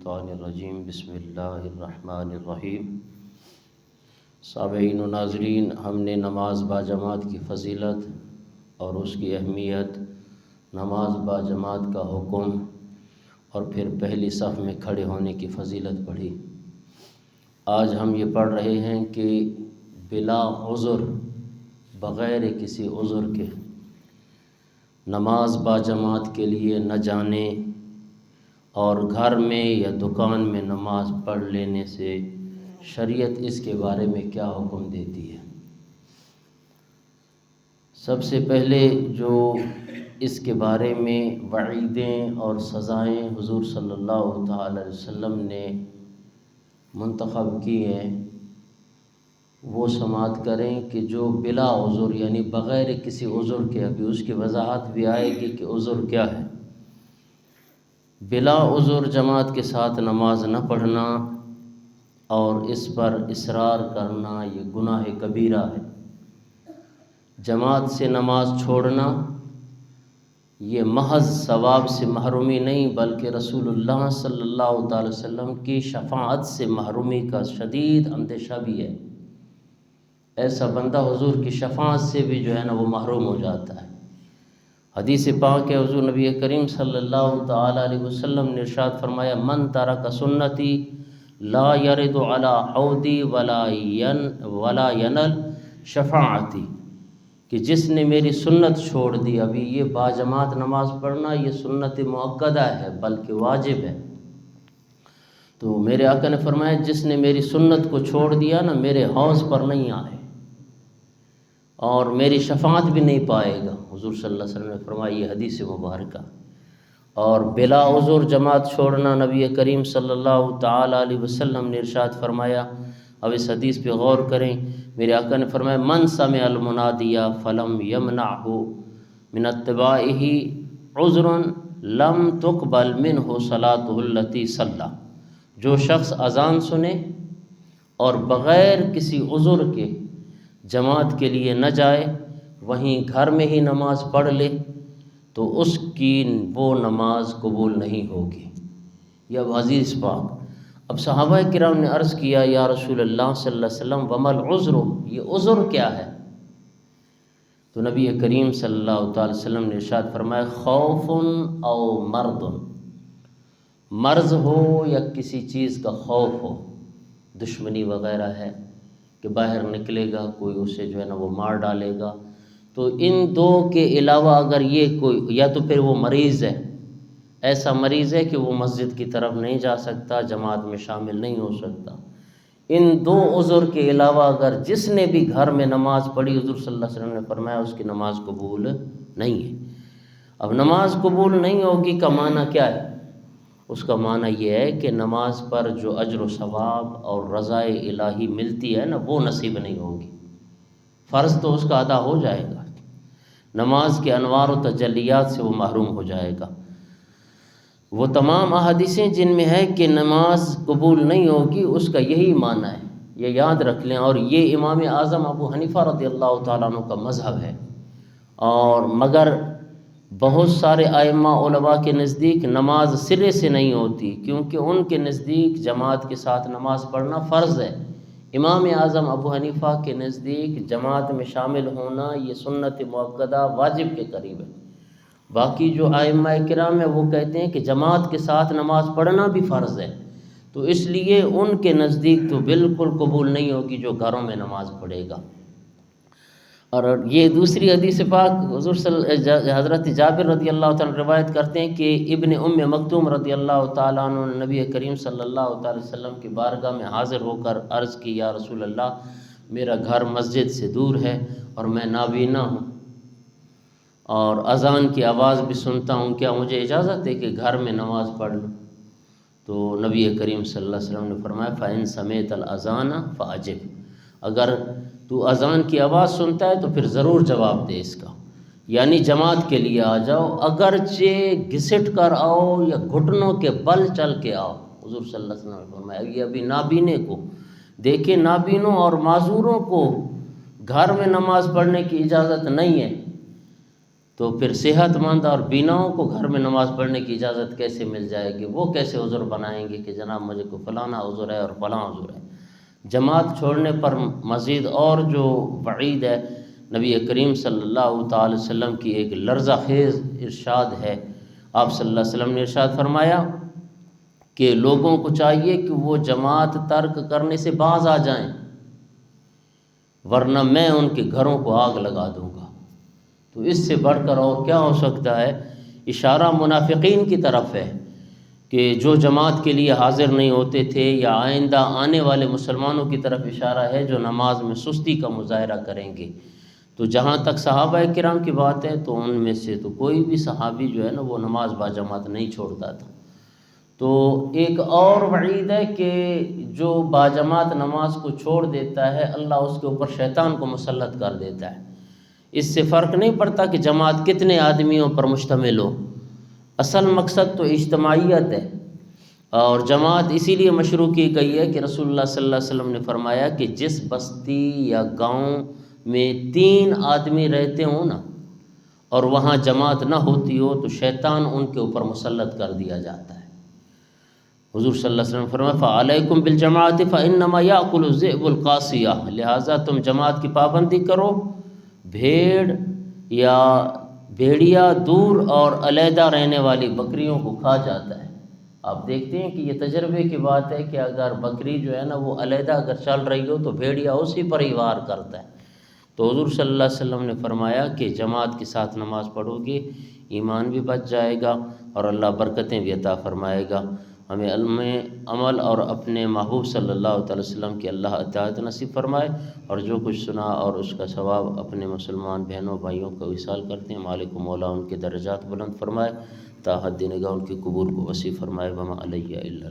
الشیطان الرجیم بسم اللہ الرحمن الرحیم۔ سامعین و ناظرین، ہم نے نماز با جماعت کی فضیلت اور اس کی اہمیت، نماز با جماعت کا حکم اور پھر پہلی صف میں کھڑے ہونے کی فضیلت پڑھی۔ آج ہم یہ پڑھ رہے ہیں کہ بلا عذر، بغیر کسی عذر کے نماز با جماعت کے لیے نہ جانے اور گھر میں یا دکان میں نماز پڑھ لینے سے شریعت اس کے بارے میں کیا حکم دیتی ہے۔ سب سے پہلے جو اس کے بارے میں وعیدیں اور سزائیں حضور صلی اللہ تعالی علیہ وسلم نے منتخب کی ہیں وہ سماعت کریں کہ جو بلا عذر یعنی بغیر کسی عذر کے، ابھی اس کی وضاحت بھی آئے گی کہ عذر کیا ہے۔ بلا عذر جماعت کے ساتھ نماز نہ پڑھنا اور اس پر اصرار کرنا یہ گناہ کبیرہ ہے۔ جماعت سے نماز چھوڑنا یہ محض ثواب سے محرومی نہیں بلکہ رسول اللہ صلی اللہ تعالی وسلم کی شفاعت سے محرومی کا شدید اندیشہ بھی ہے۔ ایسا بندہ حضور کی شفاعت سے بھی جو ہے نا وہ محروم ہو جاتا ہے۔ حدیث پاک ہے، حضور نبی کریم صلی اللہ تعالی علیہ وسلم نے ارشاد فرمایا، من ترک سنتی لا یرد علی حوضی ولا ینل شفاعتی، کہ جس نے میری سنت چھوڑ دی، ابھی یہ باجماعت نماز پڑھنا یہ سنت مؤکدہ ہے بلکہ واجب ہے، تو میرے آقا نے فرمایا جس نے میری سنت کو چھوڑ دیا نا میرے حوض پر نہیں آئے اور میری شفاعت بھی نہیں پائے گا۔ حضور صلی اللہ علیہ وسلم نے فرمایا، یہ حدیث مبارکہ۔ اور بلا عذر جماعت چھوڑنا، نبی کریم صلی اللہ تعالی علیہ وسلم نے ارشاد فرمایا، اب اس حدیث پہ غور کریں، میرے آقا نے فرمایا، من سمع المنادیہ فلم یمنعہ من اتباعہ عذر لم تقبل منہ صلاۃہ التی صلی، جو شخص اذان سنے اور بغیر کسی عذر کے جماعت کے لیے نہ جائے، وہیں گھر میں ہی نماز پڑھ لے تو اس کی وہ نماز قبول نہیں ہوگی۔ یا عزیز پاک، اب صحابہ کرام نے عرض کیا، یا رسول اللہ صلی اللہ علیہ وسلم وما العذر، یہ عذر کیا ہے؟ تو نبی کریم صلی اللہ تعالی وسلم نے ارشاد فرمایا، خوف او مرض، مرض ہو یا کسی چیز کا خوف ہو، دشمنی وغیرہ ہے کہ باہر نکلے گا کوئی اسے جو ہے نا وہ مار ڈالے گا، تو ان دو کے علاوہ اگر یہ کوئی، یا تو پھر وہ مریض ہے، ایسا مریض ہے کہ وہ مسجد کی طرف نہیں جا سکتا، جماعت میں شامل نہیں ہو سکتا، ان دو عذر کے علاوہ اگر جس نے بھی گھر میں نماز پڑھی، حضور صلی اللہ علیہ وسلم نے فرمایا اس کی نماز قبول نہیں ہے۔ اب نماز قبول نہیں ہوگی کا معنی کیا ہے؟ اس کا معنی یہ ہے کہ نماز پر جو اجر و ثواب اور رضا الہی ملتی ہے نا وہ نصیب نہیں ہوگی۔ فرض تو اس کا ادا ہو جائے گا، نماز کے انوار و تجلیات سے وہ محروم ہو جائے گا۔ وہ تمام احادیثیں جن میں ہے کہ نماز قبول نہیں ہوگی اس کا یہی معنی ہے، یہ یاد رکھ لیں۔ اور یہ امام اعظم ابو حنیفہ رضی اللہ تعالیٰ عنہ کا مذہب ہے، اور مگر بہت سارے ائمہ علماء کے نزدیک نماز سرے سے نہیں ہوتی، کیونکہ ان کے نزدیک جماعت کے ساتھ نماز پڑھنا فرض ہے۔ امام اعظم ابو حنیفہ کے نزدیک جماعت میں شامل ہونا یہ سنت مؤکدہ واجب کے قریب ہے۔ باقی جو ائمہ کرام ہیں وہ کہتے ہیں کہ جماعت کے ساتھ نماز پڑھنا بھی فرض ہے، تو اس لیے ان کے نزدیک تو بالکل قبول نہیں ہوگی جو گھروں میں نماز پڑھے گا۔ اور یہ دوسری حدیث پاک حضور حضرت جابر رضی اللہ تعالیٰ روایت کرتے ہیں کہ ابن ام مکتوم رضی اللہ تعالیٰ عنہ نے نبی کریم صلی اللہ تعالی وسلم کی بارگاہ میں حاضر ہو کر عرض کی، یا رسول اللہ، میرا گھر مسجد سے دور ہے اور میں نابینا ہوں اور اذان کی آواز بھی سنتا ہوں، کیا مجھے اجازت ہے کہ گھر میں نماز پڑھ لوں؟ تو نبی کریم صلی اللہ علیہ وسلم نے فرمایا، فَإِن سَمِعْتَ الْأَذَانَ فَأَجِبْ، اگر تو اذان کی آواز سنتا ہے تو پھر ضرور جواب دے اس کا، یعنی جماعت کے لیے آ جاؤ، اگرچہ گھسٹ کر آؤ یا گھٹنوں کے بل چل کے آؤ۔ حضور صلی اللہ علیہ وسلم نے فرمایا، یہ ابھی نابینے کو دیکھیں، نابینوں اور معذوروں کو گھر میں نماز پڑھنے کی اجازت نہیں ہے، تو پھر صحت مند اور بیناؤں کو گھر میں نماز پڑھنے کی اجازت کیسے مل جائے گی؟ وہ کیسے عذر بنائیں گے کہ جناب مجھے کو فلانا عذر ہے اور فلاں عذر ہے؟ جماعت چھوڑنے پر مزید اور جو وعید ہے، نبی کریم صلی اللہ تعالی وسلم کی ایک لرزہ خیز ارشاد ہے۔ آپ صلی اللہ علیہ وسلم نے ارشاد فرمایا کہ لوگوں کو چاہیے کہ وہ جماعت ترک کرنے سے باز آ جائیں، ورنہ میں ان کے گھروں کو آگ لگا دوں گا۔ تو اس سے بڑھ کر اور کیا ہو سکتا ہے؟ اشارہ منافقین کی طرف ہے کہ جو جماعت کے لیے حاضر نہیں ہوتے تھے، یا آئندہ آنے والے مسلمانوں کی طرف اشارہ ہے جو نماز میں سستی کا مظاہرہ کریں گے۔ تو جہاں تک صحابہ کرام کی بات ہے تو ان میں سے تو کوئی بھی صحابی جو ہے نا وہ نماز با جماعت نہیں چھوڑتا تھا۔ تو ایک اور وعید ہے کہ جو با جماعت نماز کو چھوڑ دیتا ہے، اللہ اس کے اوپر شیطان کو مسلط کر دیتا ہے۔ اس سے فرق نہیں پڑتا کہ جماعت کتنے آدمیوں پر مشتمل ہو، اصل مقصد تو اجتماعیت ہے۔ اور جماعت اسی لیے مشروع کی گئی ہے کہ رسول اللہ صلی اللہ علیہ وسلم نے فرمایا کہ جس بستی یا گاؤں میں 3 آدمی رہتے ہوں نا، اور وہاں جماعت نہ ہوتی ہو، تو شیطان ان کے اوپر مسلط کر دیا جاتا ہے۔ حضور صلی اللہ علیہ وسلم نے فرمایا فَعَلَيْكُمْ بِالْجَمَاعَةِ فَإِنَّمَا يَأْكُلُ الذِّئْبُ الْقَاسِيَةَ، لہٰذا تم جماعت کی پابندی کرو، بھیڑ یا بھیڑیا دور اور علیحدہ رہنے والی بکریوں کو کھا جاتا ہے۔ آپ دیکھتے ہیں کہ یہ تجربے کی بات ہے کہ اگر بکری جو ہے نا وہ علیحدہ اگر چل رہی ہو تو بھیڑیا اسی پر ہی وار کرتا ہے۔ تو حضور صلی اللہ علیہ وسلم نے فرمایا کہ جماعت کے ساتھ نماز پڑھو گے، ایمان بھی بچ جائے گا اور اللہ برکتیں بھی عطا فرمائے گا۔ ہمیں علم عمل اور اپنے محبوب صلی اللہ تعالی وسلم کی اللہ اطاعت نصیب فرمائے، اور جو کچھ سنا اور اس کا ثواب اپنے مسلمان بہنوں بھائیوں کو وصال کرتے ہیں، مالک و مولا ان کے درجات بلند فرمائے، تا حد نگاہ ان کے قبول کو وسیع فرمائے۔ وما علیہ الا